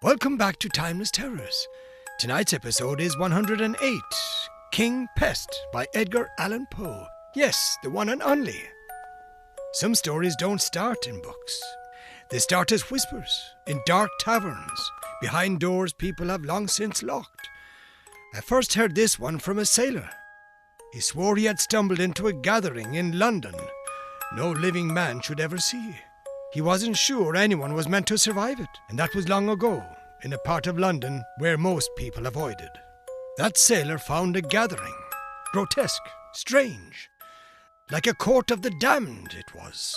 Welcome back to Timeless Terrors. Tonight's episode is 108, King Pest by Edgar Allan Poe. Yes, the one and only. Some stories don't start in books. They start as whispers, in dark taverns, behind doors people have long since locked. I first heard this one from a sailor. He swore he had stumbled into a gathering in London no living man should ever see. He wasn't sure anyone was meant to survive it, and that was long ago, in a part of London where most people avoided. That sailor found a gathering, grotesque, strange, like a court of the damned it was.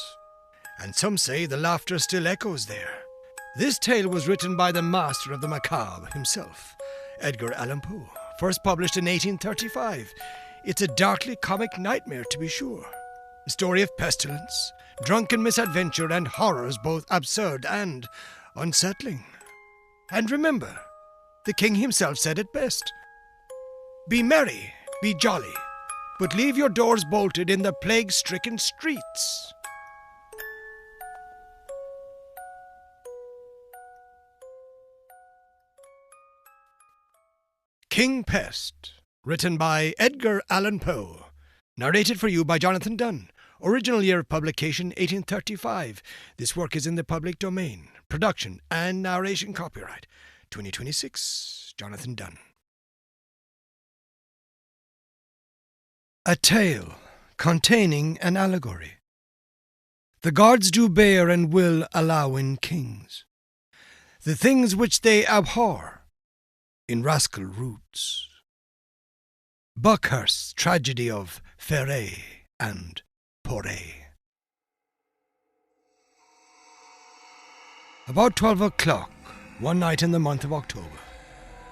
And some say the laughter still echoes there. This tale was written by the master of the macabre himself, Edgar Allan Poe, first published in 1835. It's a darkly comic nightmare, to be sure. A story of pestilence, drunken misadventure, and horrors both absurd and unsettling. And remember, the king himself said it best. Be merry, be jolly, but leave your doors bolted in the plague-stricken streets. King Pest, written by Edgar Allan Poe. Narrated for you by Jonathan Dunn. Original year of publication, 1835. This work is in the public domain. Production and narration copyright, 2026. Jonathan Dunn. A tale containing an allegory. The gods do bear and will allow in kings the things which they abhor in rascal roots. Buckhurst's tragedy of Ferret and Poré. About 12 o'clock, one night in the month of October,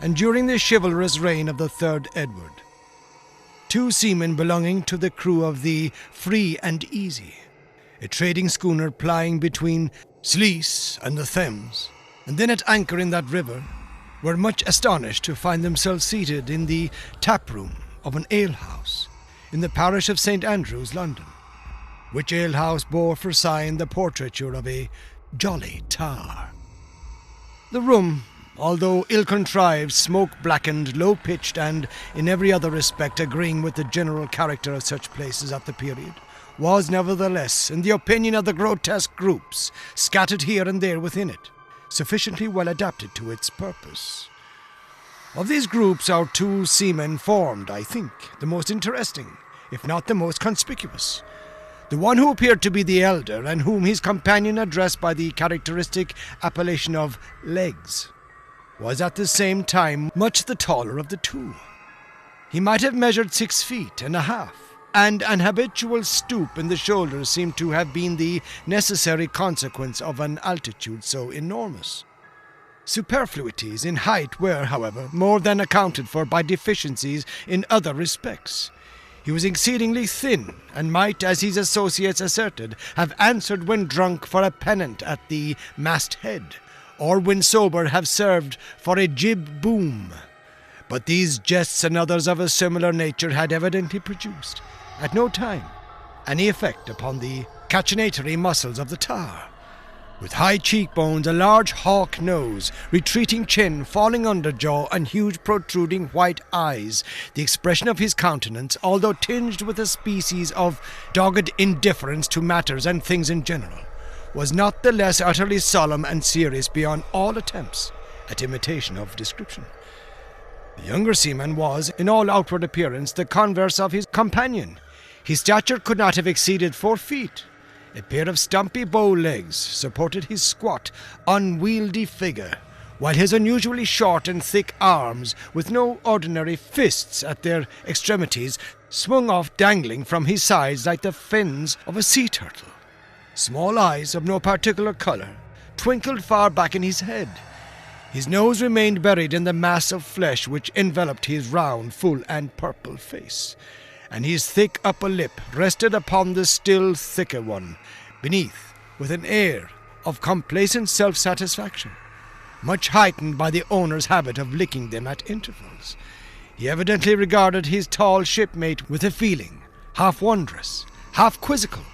and during the chivalrous reign of the 3rd Edward, two seamen belonging to the crew of the Free and Easy, a trading schooner plying between Sleece and the Thames, and then at anchor in that river, were much astonished to find themselves seated in the taproom of an alehouse in the parish of St. Andrews, London, which alehouse bore for sign the portraiture of a jolly tar. The room, although ill-contrived, smoke-blackened, low-pitched, and in every other respect agreeing with the general character of such places at the period, was nevertheless, in the opinion of the grotesque groups scattered here and there within it, sufficiently well adapted to its purpose. Of these groups, our two seamen formed, I think, the most interesting, if not the most conspicuous. The one who appeared to be the elder, and whom his companion addressed by the characteristic appellation of Legs, was at the same time much the taller of the two. He might have measured 6 feet and a half, and an habitual stoop in the shoulders seemed to have been the necessary consequence of an altitude so enormous. Superfluities in height were, however, more than accounted for by deficiencies in other respects. He was exceedingly thin, and might, as his associates asserted, have answered when drunk for a pennant at the masthead, or when sober have served for a jib boom. But these jests and others of a similar nature had evidently produced, at no time, any effect upon the cachinnatory muscles of the tar. With high cheekbones, a large hawk nose, retreating chin, falling underjaw, and huge protruding white eyes, the expression of his countenance, although tinged with a species of dogged indifference to matters and things in general, was not the less utterly solemn and serious beyond all attempts at imitation of description. The younger seaman was, in all outward appearance, the converse of his companion. His stature could not have exceeded 4 feet. A pair of stumpy bow legs supported his squat, unwieldy figure, while his unusually short and thick arms, with no ordinary fists at their extremities, swung off dangling from his sides like the fins of a sea turtle. Small eyes of no particular colour twinkled far back in his head. His nose remained buried in the mass of flesh which enveloped his round, full, and purple face, and his thick upper lip rested upon the still thicker one beneath with an air of complacent self-satisfaction, much heightened by the owner's habit of licking them at intervals. He evidently regarded his tall shipmate with a feeling, half wondrous, half quizzical,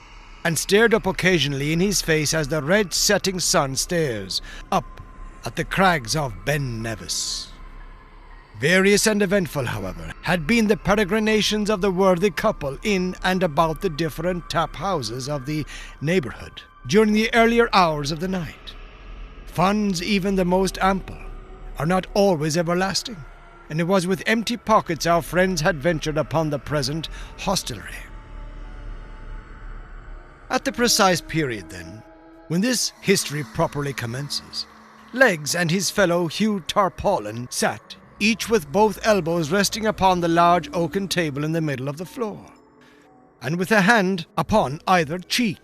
and stared up occasionally in his face as the red setting sun stares up at the crags of Ben Nevis. Various and eventful, however, had been the peregrinations of the worthy couple in and about the different tap houses of the neighbourhood during the earlier hours of the night. Funds, even the most ample, are not always everlasting, and it was with empty pockets our friends had ventured upon the present hostelry. At the precise period, then, when this history properly commences, Legs and his fellow Hugh Tarpaulin sat, each with both elbows resting upon the large oaken table in the middle of the floor, and with a hand upon either cheek.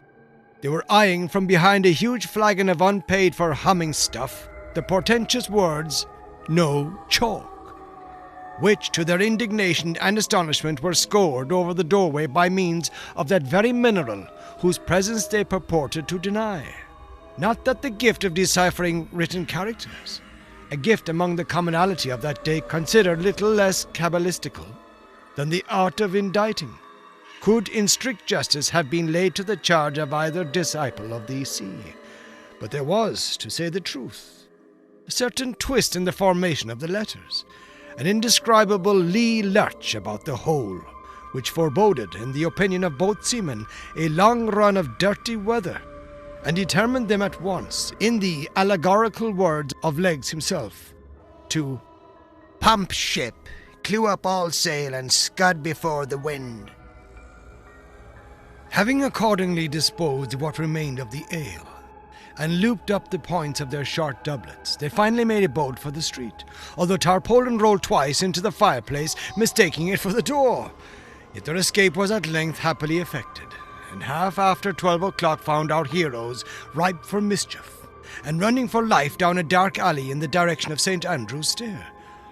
They were eyeing from behind a huge flagon of unpaid-for humming stuff the portentous words, "No chalk," which, to their indignation and astonishment, were scored over the doorway by means of that very mineral whose presence they purported to deny. Not that the gift of deciphering written characters, a gift among the commonalty of that day considered little less cabalistical than the art of inditing, could in strict justice have been laid to the charge of either disciple of the sea. But there was, to say the truth, a certain twist in the formation of the letters, an indescribable lee lurch about the whole, which foreboded, in the opinion of both seamen, a long run of dirty weather, and determined them at once, in the allegorical words of Legs himself, to "pump ship, clew up all sail, and scud before the wind." Having accordingly disposed of what remained of the ale, and looped up the points of their short doublets, they finally made a bolt for the street, although Tarpaulin rolled twice into the fireplace, mistaking it for the door. Yet their escape was at length happily effected, and half after 12 o'clock found our heroes ripe for mischief, and running for life down a dark alley in the direction of St. Andrew's Stair,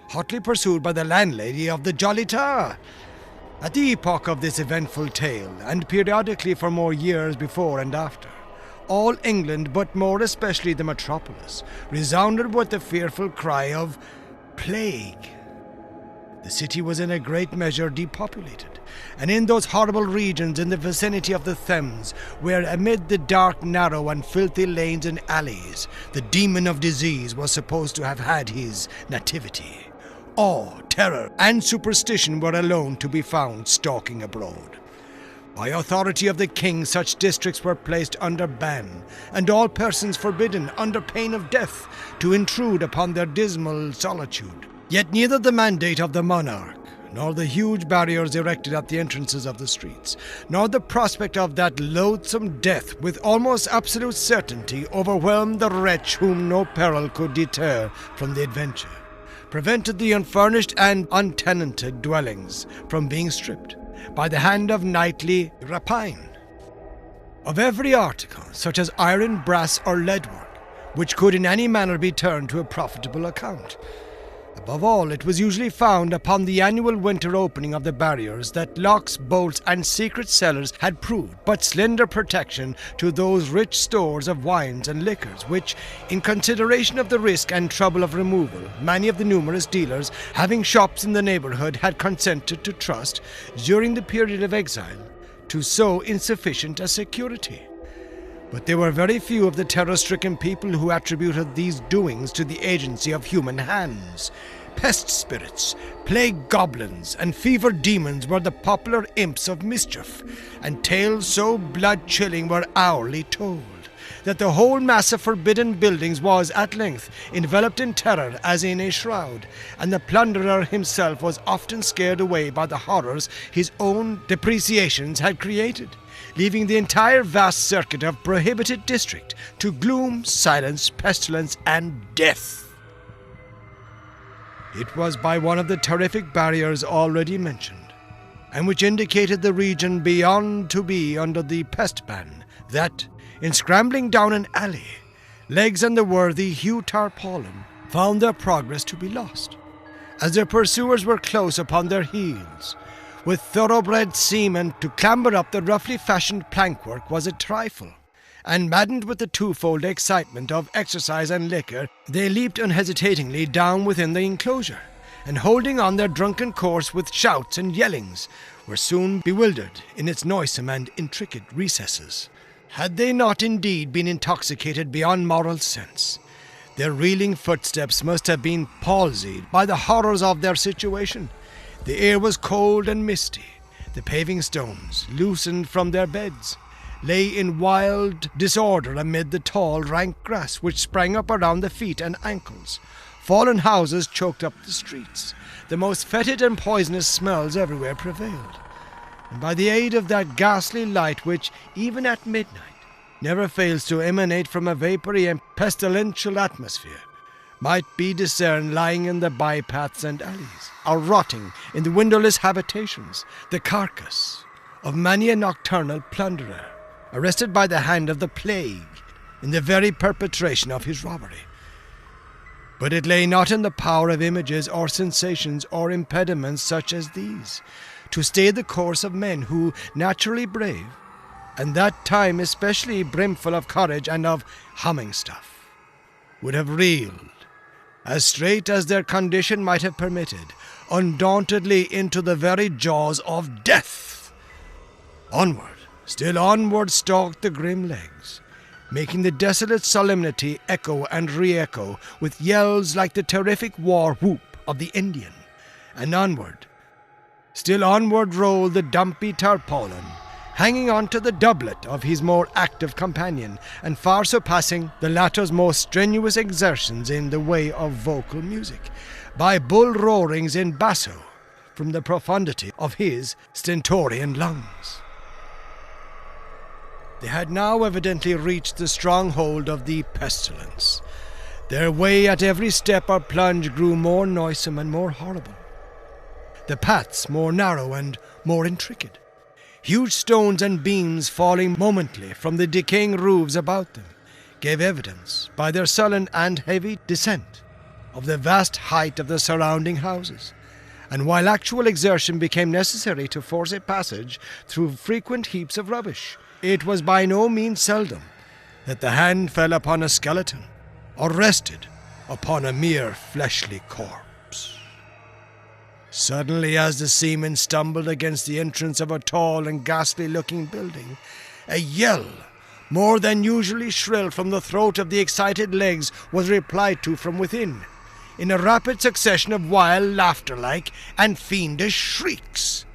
hotly pursued by the landlady of the Jolly Tar. At the epoch of this eventful tale, and periodically for more years before and after, all England, but more especially the metropolis, resounded with the fearful cry of plague. The city was in a great measure depopulated, and in those horrible regions in the vicinity of the Thames, where amid the dark, narrow, and filthy lanes and alleys, the demon of disease was supposed to have had his nativity, awe, terror, and superstition were alone to be found stalking abroad. By authority of the king, such districts were placed under ban, and all persons forbidden, under pain of death, to intrude upon their dismal solitude. Yet neither the mandate of the monarch, nor the huge barriers erected at the entrances of the streets, nor the prospect of that loathsome death with almost absolute certainty overwhelmed the wretch whom no peril could deter from the adventure, prevented the unfurnished and untenanted dwellings from being stripped, by the hand of nightly rapine, of every article, such as iron, brass, or leadwork, which could in any manner be turned to a profitable account. Above all, it was usually found upon the annual winter opening of the barriers that locks, bolts, and secret cellars had proved but slender protection to those rich stores of wines and liquors which, in consideration of the risk and trouble of removal, many of the numerous dealers having shops in the neighbourhood had consented to trust, during the period of exile, to so insufficient a security. But there were very few of the terror-stricken people who attributed these doings to the agency of human hands. Pest spirits, plague goblins, and fever demons were the popular imps of mischief, and tales so blood-chilling were hourly told, that the whole mass of forbidden buildings was at length enveloped in terror as in a shroud, and the plunderer himself was often scared away by the horrors his own depreciations had created, leaving the entire vast circuit of prohibited district to gloom, silence, pestilence, and death. It was by one of the terrific barriers already mentioned, and which indicated the region beyond to be under the pest ban, that, in scrambling down an alley, Legs and the worthy Hugh Tarpaulin found their progress to be lost, as their pursuers were close upon their heels. With thoroughbred seamen to clamber up the roughly fashioned plankwork was a trifle, and maddened with the twofold excitement of exercise and liquor, they leaped unhesitatingly down within the enclosure, and holding on their drunken course with shouts and yellings, were soon bewildered in its noisome and intricate recesses. Had they not indeed been intoxicated beyond moral sense, Their reeling footsteps must have been palsied by the horrors of their situation. The air was cold and misty. The paving stones, loosened from their beds, lay in wild disorder amid the tall, rank grass which sprang up around the feet and ankles. Fallen houses choked up the streets. The most fetid and poisonous smells everywhere prevailed. And by the aid of that ghastly light which, even at midnight, never fails to emanate from a vapory and pestilential atmosphere, might be discerned lying in the bypaths and alleys, or rotting in the windowless habitations, the carcass of many a nocturnal plunderer, arrested by the hand of the plague in the very perpetration of his robbery. But it lay not in the power of images or sensations or impediments such as these to stay the course of men who, naturally brave, and that time especially brimful of courage and of humming stuff, would have reeled, as straight as their condition might have permitted, undauntedly into the very jaws of death. Onward, still onward stalked the grim legs, making the desolate solemnity echo and re-echo with yells like the terrific war whoop of the Indian. And onward, still onward rolled the dumpy tarpaulin, hanging on to the doublet of his more active companion, and far surpassing the latter's most strenuous exertions in the way of vocal music, by bull roarings in basso from the profundity of his stentorian lungs. They had now evidently reached the stronghold of the pestilence. Their way at every step or plunge grew more noisome and more horrible, the paths more narrow and more intricate. Huge stones and beams falling momently from the decaying roofs about them gave evidence, by their sullen and heavy descent, of the vast height of the surrounding houses, and while actual exertion became necessary to force a passage through frequent heaps of rubbish, it was by no means seldom that the hand fell upon a skeleton, or rested upon a mere fleshly corpse. Suddenly, as the seamen stumbled against the entrance of a tall and ghastly-looking building, a yell, more than usually shrill from the throat of the excited legs, was replied to from within, in a rapid succession of wild, laughter-like, and fiendish shrieks.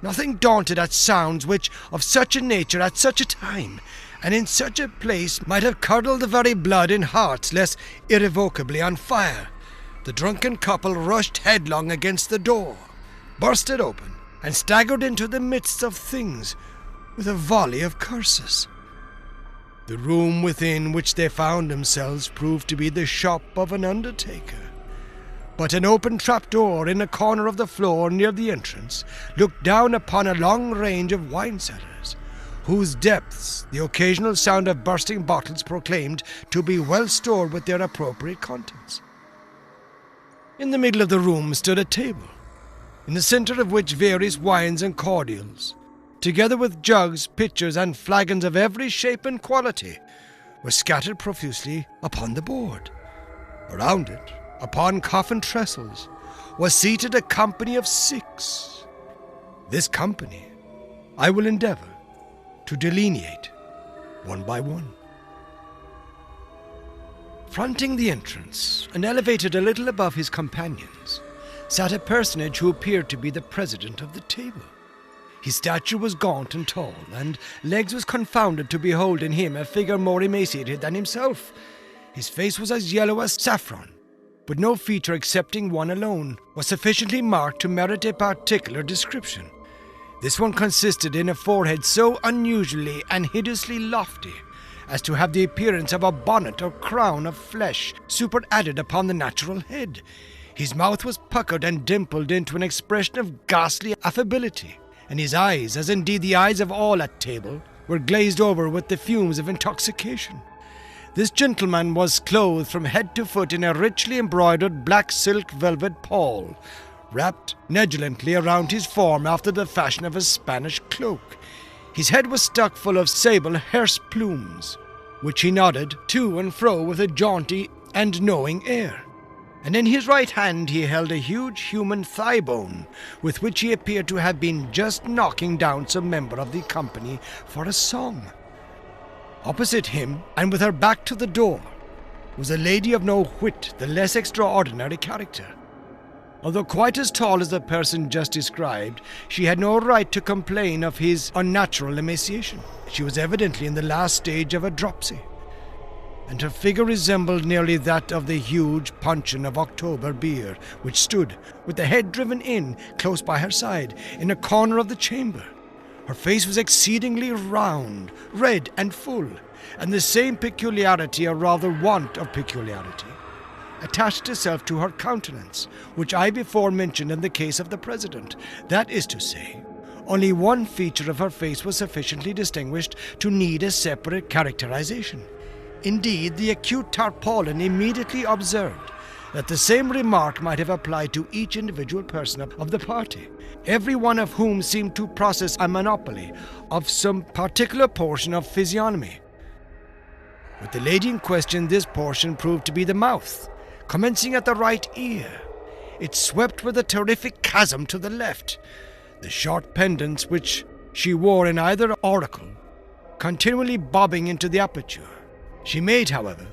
Nothing daunted at sounds which, of such a nature, at such a time, and in such a place, might have curdled the very blood in hearts less irrevocably on fire, the drunken couple rushed headlong against the door, burst it open, and staggered into the midst of things with a volley of curses. The room within which they found themselves proved to be the shop of an undertaker. But an open trapdoor in a corner of the floor near the entrance looked down upon a long range of wine cellars, whose depths the occasional sound of bursting bottles proclaimed to be well stored with their appropriate contents. In the middle of the room stood a table, in the centre of which various wines and cordials, together with jugs, pitchers, and flagons of every shape and quality, were scattered profusely upon the board. Around it, upon coffin trestles, was seated a company of 6. This company I will endeavour to delineate one by one. Fronting the entrance, and elevated a little above his companions, sat a personage who appeared to be the president of the table. His stature was gaunt and tall, and legs was confounded to behold in him a figure more emaciated than himself. His face was as yellow as saffron, but no feature excepting one alone was sufficiently marked to merit a particular description. This one consisted in a forehead so unusually and hideously lofty as to have the appearance of a bonnet or crown of flesh superadded upon the natural head. His mouth was puckered and dimpled into an expression of ghastly affability, and his eyes, as indeed the eyes of all at table, were glazed over with the fumes of intoxication. This gentleman was clothed from head to foot in a richly embroidered black silk velvet pall, wrapped negligently around his form after the fashion of a Spanish cloak. His head was stuck full of sable hearse plumes, which he nodded to and fro with a jaunty and knowing air. And in his right hand he held a huge human thigh bone, with which he appeared to have been just knocking down some member of the company for a song. Opposite him, and with her back to the door, was a lady of no whit the less extraordinary character. Although quite as tall as the person just described, she had no right to complain of his unnatural emaciation. She was evidently in the last stage of a dropsy, and her figure resembled nearly that of the huge puncheon of October beer, which stood, with the head driven in, close by her side, in a corner of the chamber. Her face was exceedingly round, red and full, and the same peculiarity, or rather want of peculiarity, attached itself to her countenance, which I before mentioned in the case of the President. That is to say, only one feature of her face was sufficiently distinguished to need a separate characterization. Indeed, the acute tarpaulin immediately observed that the same remark might have applied to each individual person of the party, every one of whom seemed to possess a monopoly of some particular portion of physiognomy. With the lady in question, this portion proved to be the mouth, commencing at the right ear. It swept with a terrific chasm to the left, the short pendants which she wore in either auricle continually bobbing into the aperture. She made, however,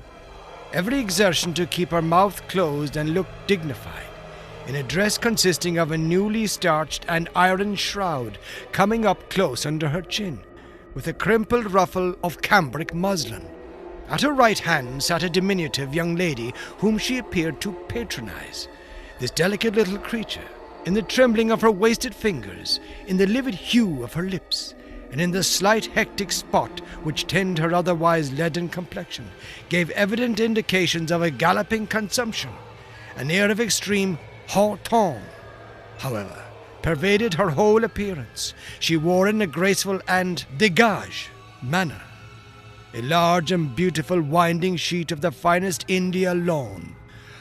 every exertion to keep her mouth closed and look dignified, in a dress consisting of a newly starched and ironed shroud coming up close under her chin, with a crimpled ruffle of cambric muslin. At her right hand sat a diminutive young lady whom she appeared to patronize. This delicate little creature, in the trembling of her wasted fingers, in the livid hue of her lips, and in the slight hectic spot which tinged her otherwise leaden complexion, gave evident indications of a galloping consumption. An air of extreme haut ton, however, pervaded her whole appearance. She wore in a graceful and dégage manner a large and beautiful winding sheet of the finest India lawn.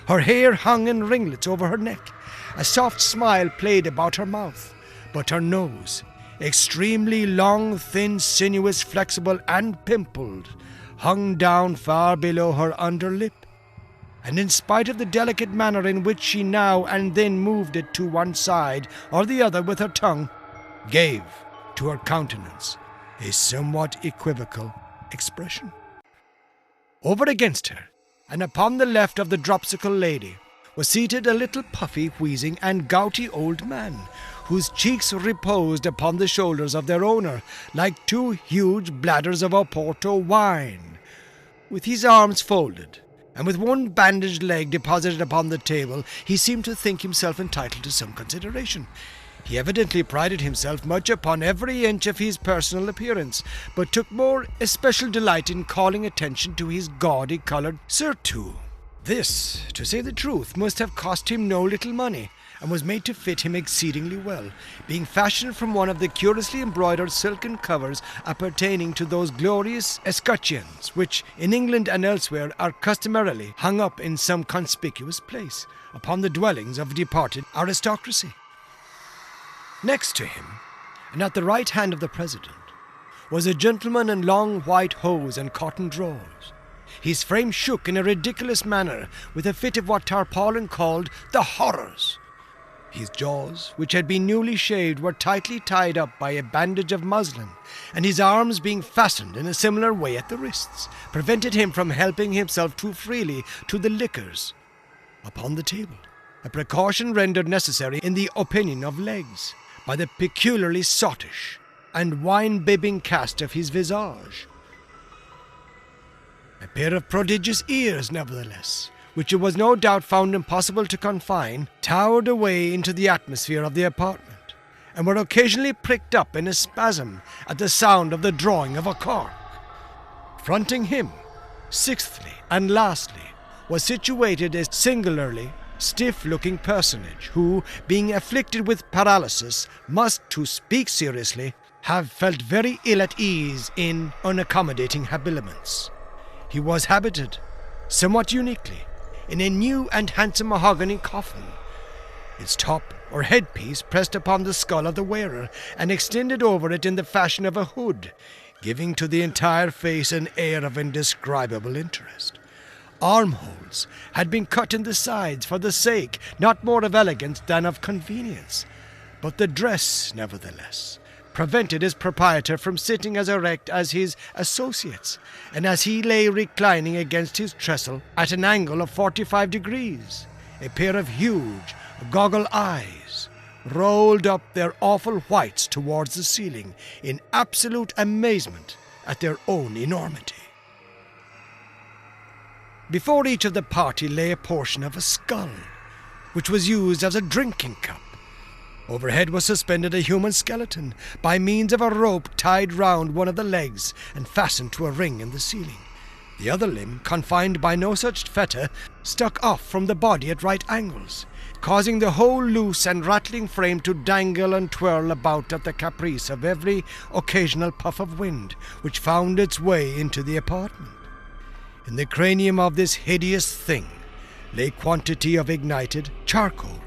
Her hair hung in ringlets over her neck. A soft smile played about her mouth, but her nose, extremely long, thin, sinuous, flexible, and pimpled, hung down far below her under lip, and in spite of the delicate manner in which she now and then moved it to one side or the other with her tongue, gave to her countenance a somewhat equivocal expression. Over against her, and upon the left of the dropsical lady, was seated a little puffy, wheezing, and gouty old man, whose cheeks reposed upon the shoulders of their owner like two huge bladders of Oporto wine. With his arms folded, and with one bandaged leg deposited upon the table, he seemed to think himself entitled to some consideration. He evidently prided himself much upon every inch of his personal appearance, but took more especial delight in calling attention to his gaudy-coloured surtout. This, to say the truth, must have cost him no little money, and was made to fit him exceedingly well, being fashioned from one of the curiously embroidered silken covers appertaining to those glorious escutcheons which, in England and elsewhere, are customarily hung up in some conspicuous place upon the dwellings of departed aristocracy. Next to him, and at the right hand of the President, was a gentleman in long white hose and cotton drawers. His frame shook in a ridiculous manner with a fit of what Tarpaulin called the horrors. His jaws, which had been newly shaved, were tightly tied up by a bandage of muslin, and his arms, being fastened in a similar way at the wrists, prevented him from helping himself too freely to the liquors upon the table, a precaution rendered necessary in the opinion of Legs by the peculiarly sottish and wine-bibbing cast of his visage. A pair of prodigious ears, nevertheless, which it was no doubt found impossible to confine, towered away into the atmosphere of the apartment, and were occasionally pricked up in a spasm at the sound of the drawing of a cork. Fronting him, sixthly and lastly, was situated a singularly stiff-looking personage who, being afflicted with paralysis, must, to speak seriously, have felt very ill at ease in unaccommodating habiliments. He was habited, somewhat uniquely, in a new and handsome mahogany coffin, its top or headpiece pressed upon the skull of the wearer and extended over it in the fashion of a hood, giving to the entire face an air of indescribable interest. Armholes had been cut in the sides for the sake not more of elegance than of convenience, but the dress, nevertheless, prevented his proprietor from sitting as erect as his associates, and as he lay reclining against his trestle at an angle of 45 degrees, a pair of huge, goggle eyes rolled up their awful whites towards the ceiling in absolute amazement at their own enormity. Before each of the party lay a portion of a skull, which was used as a drinking cup. Overhead was suspended a human skeleton by means of a rope tied round one of the legs and fastened to a ring in the ceiling. The other limb, confined by no such fetter, stuck off from the body at right angles, causing the whole loose and rattling frame to dangle and twirl about at the caprice of every occasional puff of wind which found its way into the apartment. In the cranium of this hideous thing lay quantity of ignited charcoal,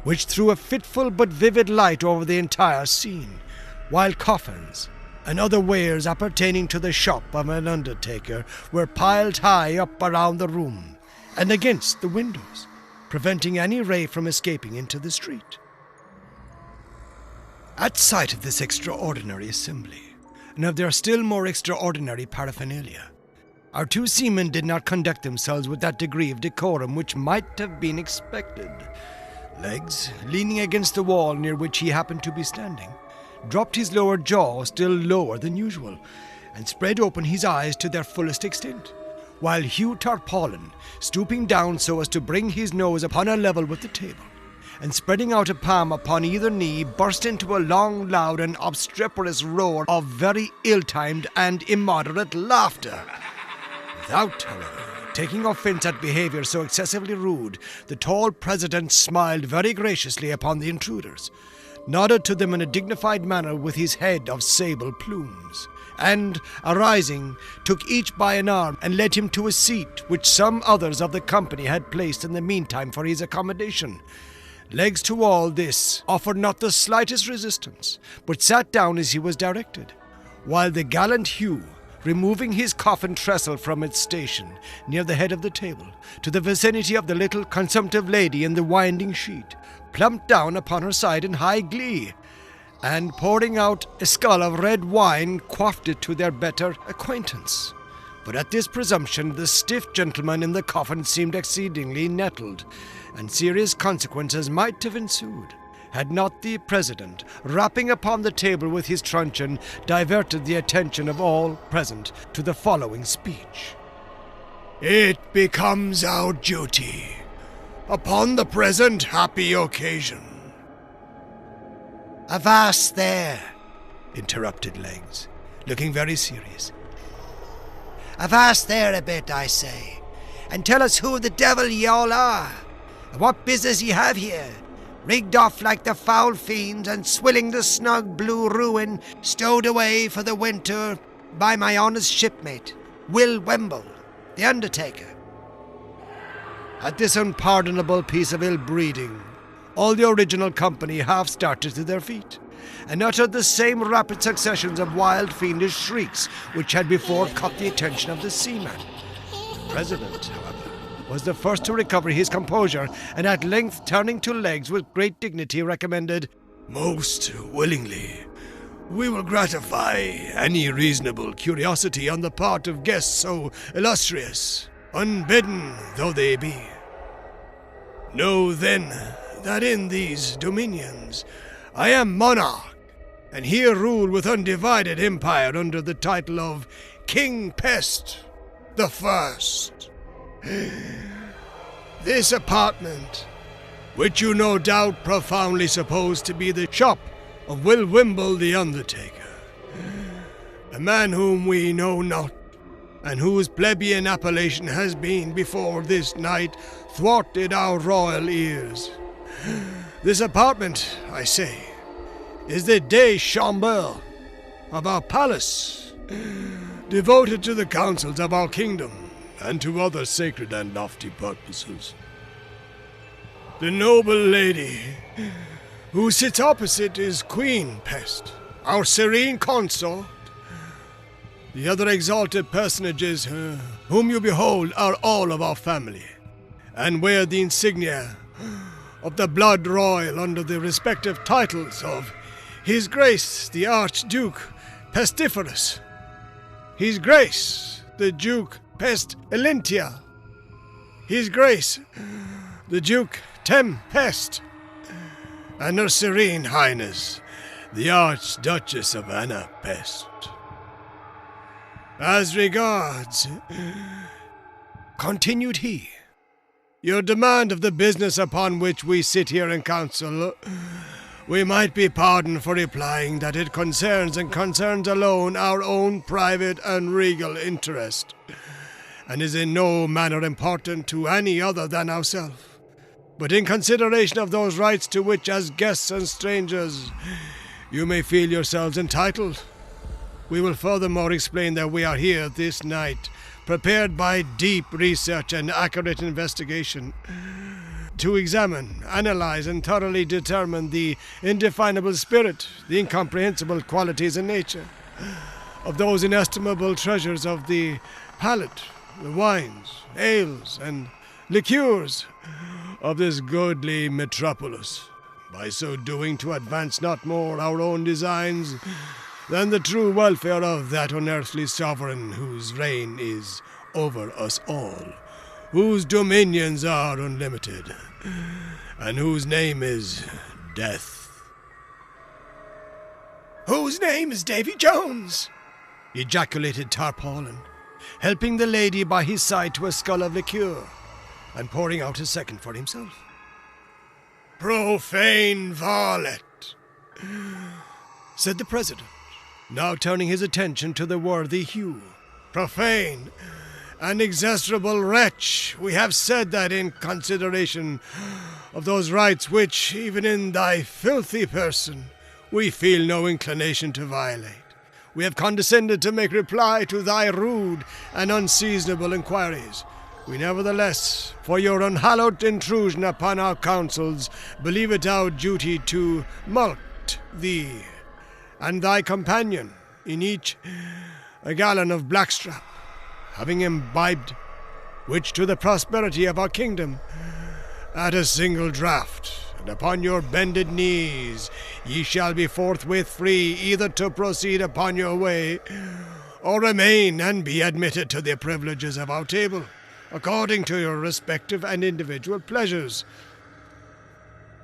which threw a fitful but vivid light over the entire scene, while coffins and other wares appertaining to the shop of an undertaker were piled high up around the room and against the windows, preventing any ray from escaping into the street. At sight of this extraordinary assembly, and of their still more extraordinary paraphernalia, our two seamen did not conduct themselves with that degree of decorum which might have been expected. Legs, leaning against the wall near which he happened to be standing, dropped his lower jaw still lower than usual, and spread open his eyes to their fullest extent, while Hugh Tarpaulin, stooping down so as to bring his nose upon a level with the table, and spreading out a palm upon either knee, burst into a long, loud, and obstreperous roar of very ill-timed and immoderate laughter. Without, however, taking offence at behaviour so excessively rude, the tall president smiled very graciously upon the intruders, nodded to them in a dignified manner with his head of sable plumes, and, arising, took each by an arm and led him to a seat which some others of the company had placed in the meantime for his accommodation. Legs to all this offered not the slightest resistance, but sat down as he was directed, while the gallant Hugh, removing his coffin trestle from its station near the head of the table, to the vicinity of the little consumptive lady in the winding sheet, plumped down upon her side in high glee, and pouring out a scull of red wine, quaffed it to their better acquaintance. But at this presumption the stiff gentleman in the coffin seemed exceedingly nettled, and serious consequences might have ensued, had not the president, rapping upon the table with his truncheon, diverted the attention of all present to the following speech. "It becomes our duty, upon the present happy occasion—" "Avast there," interrupted Legs, looking very serious. "Avast there a bit, I say, and tell us who the devil ye all are, and what business ye have here, rigged off like the foul fiends and swilling the snug blue ruin stowed away for the winter by my honest shipmate, Will Wemble, the undertaker." At this unpardonable piece of ill-breeding, all the original company half started to their feet, and uttered the same rapid successions of wild fiendish shrieks which had before caught the attention of the seaman. The president, however, was the first to recover his composure, and at length, turning to Legs with great dignity, recommended, "Most willingly. We will gratify any reasonable curiosity on the part of guests so illustrious, unbidden though they be. Know, then, that in these dominions I am monarch, and here rule with undivided empire under the title of King Pest the First. This apartment, which you no doubt profoundly suppose to be the shop of Will Wimble the Undertaker, a man whom we know not, and whose plebeian appellation has been before this night thwarted our royal ears. This apartment, I say, is the de chambre of our palace, devoted to the councils of our kingdom, and to other sacred and lofty purposes. The noble lady who sits opposite is Queen Pest, our serene consort. The other exalted personages whom you behold are all of our family, and wear the insignia of the blood royal under the respective titles of His Grace the Archduke Pestiferous, His Grace the Duke Pestilentia, His Grace the Duke Pest, and Her Serene Highness the Archduchess of Anna Pest. As regards, continued he, your demand of the business upon which we sit here in council, we might be pardoned for replying that it concerns and concerns alone our own private and regal interest, and is in no manner important to any other than ourselves. But in consideration of those rights to which, as guests and strangers, you may feel yourselves entitled, we will furthermore explain that we are here this night, prepared by deep research and accurate investigation, to examine, analyze, and thoroughly determine the indefinable spirit, the incomprehensible qualities in nature, of those inestimable treasures of the palate, the wines, ales, and liqueurs of this goodly metropolis, by so doing to advance not more our own designs than the true welfare of that unearthly sovereign whose reign is over us all, whose dominions are unlimited, and whose name is Death. Whose name is Davy Jones? Ejaculated Tarpaulin, helping the lady by his side to a scull of liqueur, and pouring out a second for himself. Profane varlet, said the president, now turning his attention to the worthy Hugh. Profane and execrable wretch, we have said that in consideration of those rights which, even in thy filthy person, we feel no inclination to violate, we have condescended to make reply to thy rude and unseasonable inquiries. We nevertheless, for your unhallowed intrusion upon our counsels, believe it our duty to mulct thee and thy companion in each a gallon of blackstrap, having imbibed which to the prosperity of our kingdom at a single draught, and upon your bended knees ye shall be forthwith free either to proceed upon your way, or remain and be admitted to the privileges of our table, according to your respective and individual pleasures.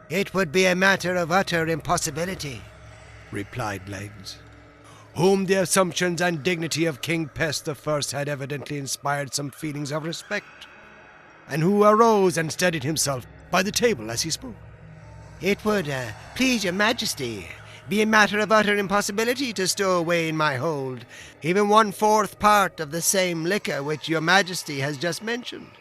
It would be a matter of utter impossibility, replied Legs, whom the assumptions and dignity of King Pest the First had evidently inspired some feelings of respect, and who arose and steadied himself by the table as he spoke. It would, please your majesty, be a matter of utter impossibility to stow away in my hold even 1/4 part of the same liquor which your majesty has just mentioned,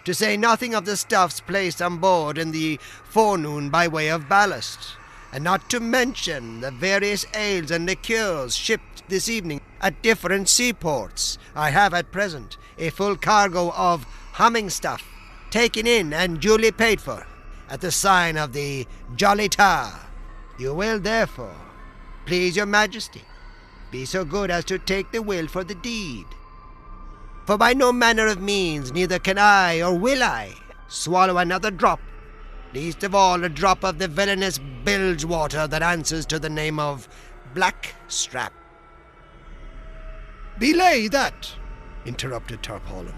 to say nothing of the stuffs placed on board in the forenoon by way of ballast, and not to mention the various ales and liqueurs shipped this evening at different seaports. I have at present a full cargo of humming stuff, taken in and duly paid for, at the sign of the Jolly Tar. You will, therefore, please your majesty, be so good as to take the will for the deed. For by no manner of means neither can I or will I swallow another drop, least of all a drop of the villainous bilge water that answers to the name of blackstrap. Belay that, interrupted Tarpaulin,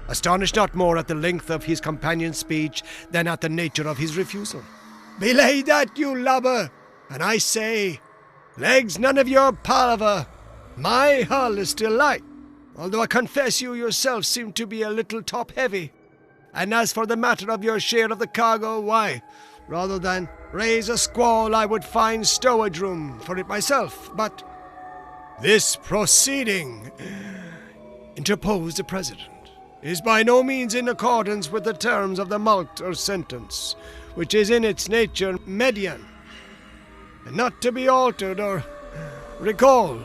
astonished not more at the length of his companion's speech than at the nature of his refusal. Belay that, you lubber, and I say, Legs, none of your palaver. My hull is still light, although I confess you yourself seem to be a little top-heavy. And as for the matter of your share of the cargo, why, rather than raise a squall, I would find stowage room for it myself. But this proceeding, interposed the president, is by no means in accordance with the terms of the mulct or sentence, which is in its nature median, and not to be altered or recalled.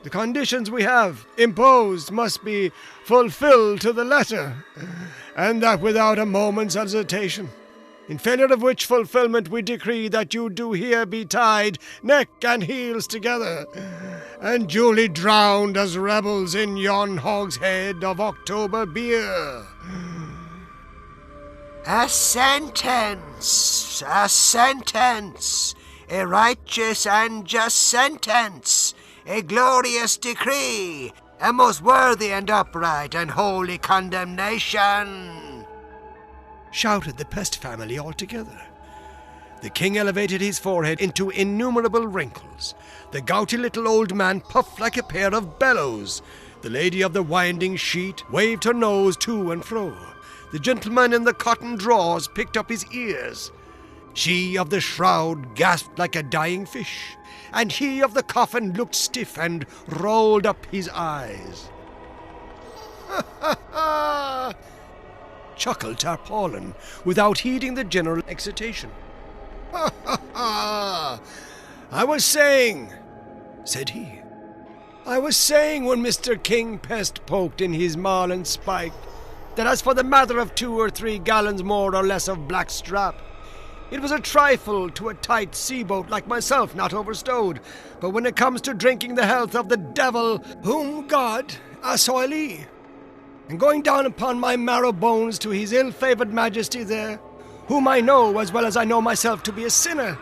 The conditions we have imposed must be fulfilled to the letter, and that without a moment's hesitation. In failure of which fulfillment we decree that you do here be tied neck and heels together, and duly drowned as rebels in yon hogshead of October beer. A sentence, a righteous and just sentence, a glorious decree, a most worthy and upright and holy condemnation," shouted the Pest family all together. The king elevated his forehead into innumerable wrinkles. The gouty little old man puffed like a pair of bellows. The lady of the winding sheet waved her nose to and fro. The gentleman in the cotton drawers picked up his ears. She of the shroud gasped like a dying fish, and he of the coffin looked stiff and rolled up his eyes. "Ha ha ha!" chuckled Tarpaulin, without heeding the general excitation. "Ha ha ha! I was saying," said he, "I was saying when Mr. King Pest poked in his marlin spike, that as for the matter of 2 or 3 gallons more or less of black strap, it was a trifle to a tight sea-boat like myself not overstowed, but when it comes to drinking the health of the devil, whom God assoily, and going down upon my marrow bones to his ill-favoured majesty there, whom I know as well as I know myself to be a sinner,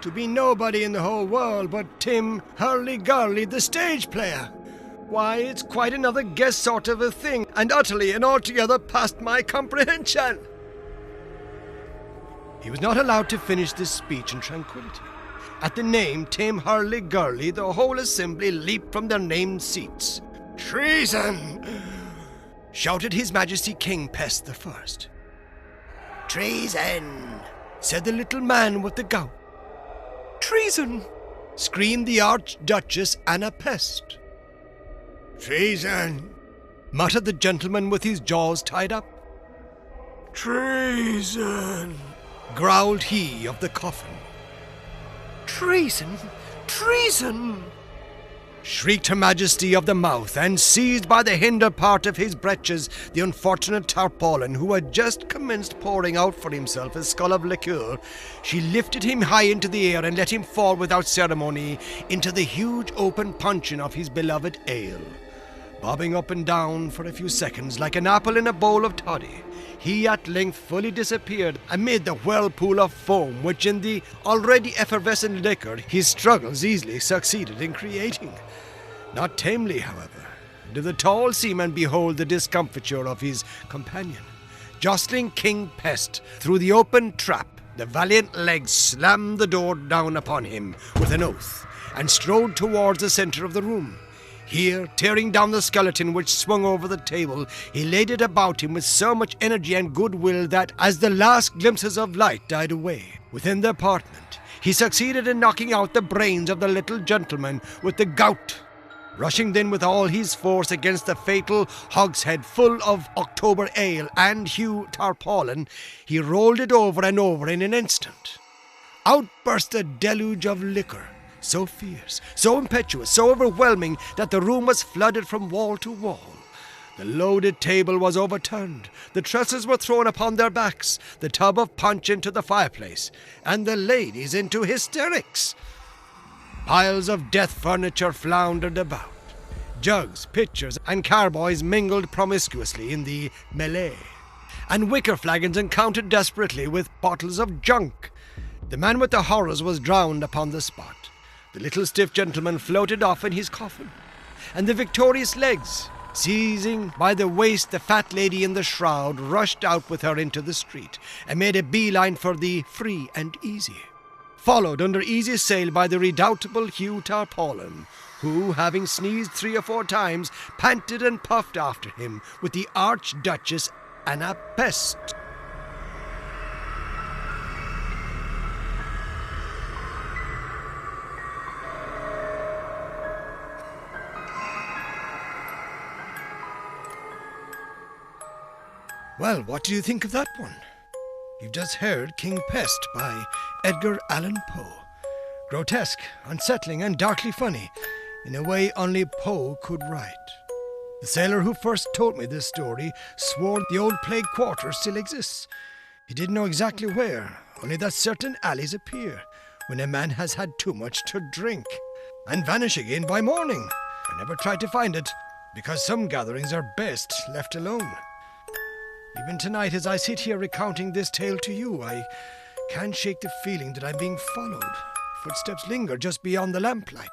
to be nobody in the whole world but Tim Hurly-Gurly, the stage player, why, it's quite another guess sort of a thing, and utterly and altogether past my comprehension." He was not allowed to finish this speech in tranquillity. At the name Tim Hurly-Gurly, the whole assembly leaped from their named seats. "Treason!" shouted His Majesty King Pest the First. "Treason!" said the little man with the gout. "Treason!" screamed the Archduchess Anna Pest. "Treason!" muttered the gentleman with his jaws tied up. "Treason!" growled he of the coffin. "Treason! Treason!" shrieked Her Majesty of the Mouth, and seized by the hinder part of his breeches the unfortunate Tarpaulin, who had just commenced pouring out for himself a scull of liqueur, she lifted him high into the air and let him fall without ceremony into the huge open puncheon of his beloved ale. Bobbing up and down for a few seconds like an apple in a bowl of toddy, he at length fully disappeared amid the whirlpool of foam which in the already effervescent liquor his struggles easily succeeded in creating. Not tamely, however, did the tall seaman behold the discomfiture of his companion. Jostling King Pest through the open trap, the valiant legs slammed the door down upon him with an oath, and strode towards the centre of the room. Here, tearing down the skeleton which swung over the table, he laid it about him with so much energy and goodwill that, as the last glimpses of light died away within the apartment, he succeeded in knocking out the brains of the little gentleman with the gout. Rushing then with all his force against the fatal hogshead full of October ale and Hugh Tarpaulin, he rolled it over and over in an instant. Out burst a deluge of liquor, so fierce, so impetuous, so overwhelming that the room was flooded from wall to wall. The loaded table was overturned, the trestles were thrown upon their backs, the tub of punch into the fireplace, and the ladies into hysterics. Piles of death furniture floundered about. Jugs, pitchers, and carboys mingled promiscuously in the melee, and wicker flagons encountered desperately with bottles of junk. The man with the horrors was drowned upon the spot. The little stiff gentleman floated off in his coffin, and the victorious legs, seizing by the waist the fat lady in the shroud, rushed out with her into the street, and made a beeline for the free and easy, followed under easy sail by the redoubtable Hugh Tarpaulin, who, having sneezed 3 or 4 times, panted and puffed after him with the Archduchess Anna Pest. Well, what do you think of that one? You've just heard King Pest by Edgar Allan Poe. Grotesque, unsettling, and darkly funny, in a way only Poe could write. The sailor who first told me this story swore the old plague quarter still exists. He didn't know exactly where, only that certain alleys appear when a man has had too much to drink, and vanish again by morning. I never tried to find it, because some gatherings are best left alone. Even tonight, as I sit here recounting this tale to you, I can't shake the feeling that I'm being followed. Footsteps linger just beyond the lamplight.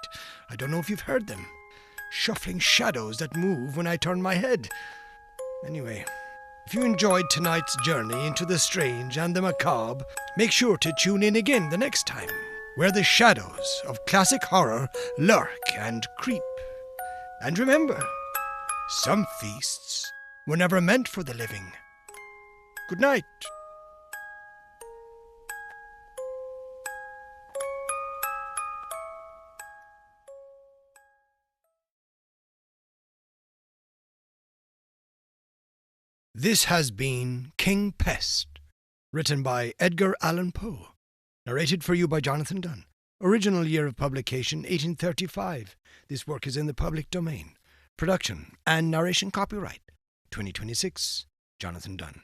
I don't know if you've heard them. Shuffling shadows that move when I turn my head. Anyway, if you enjoyed tonight's journey into the strange and the macabre, make sure to tune in again the next time, where the shadows of classic horror lurk and creep. And remember, some feasts were never meant for the living. Good night. This has been King Pest, written by Edgar Allan Poe, narrated for you by Jonathan Dunn. Original year of publication 1835. This work is in the public domain. Production and narration copyright 2026, Jonathan Dunn.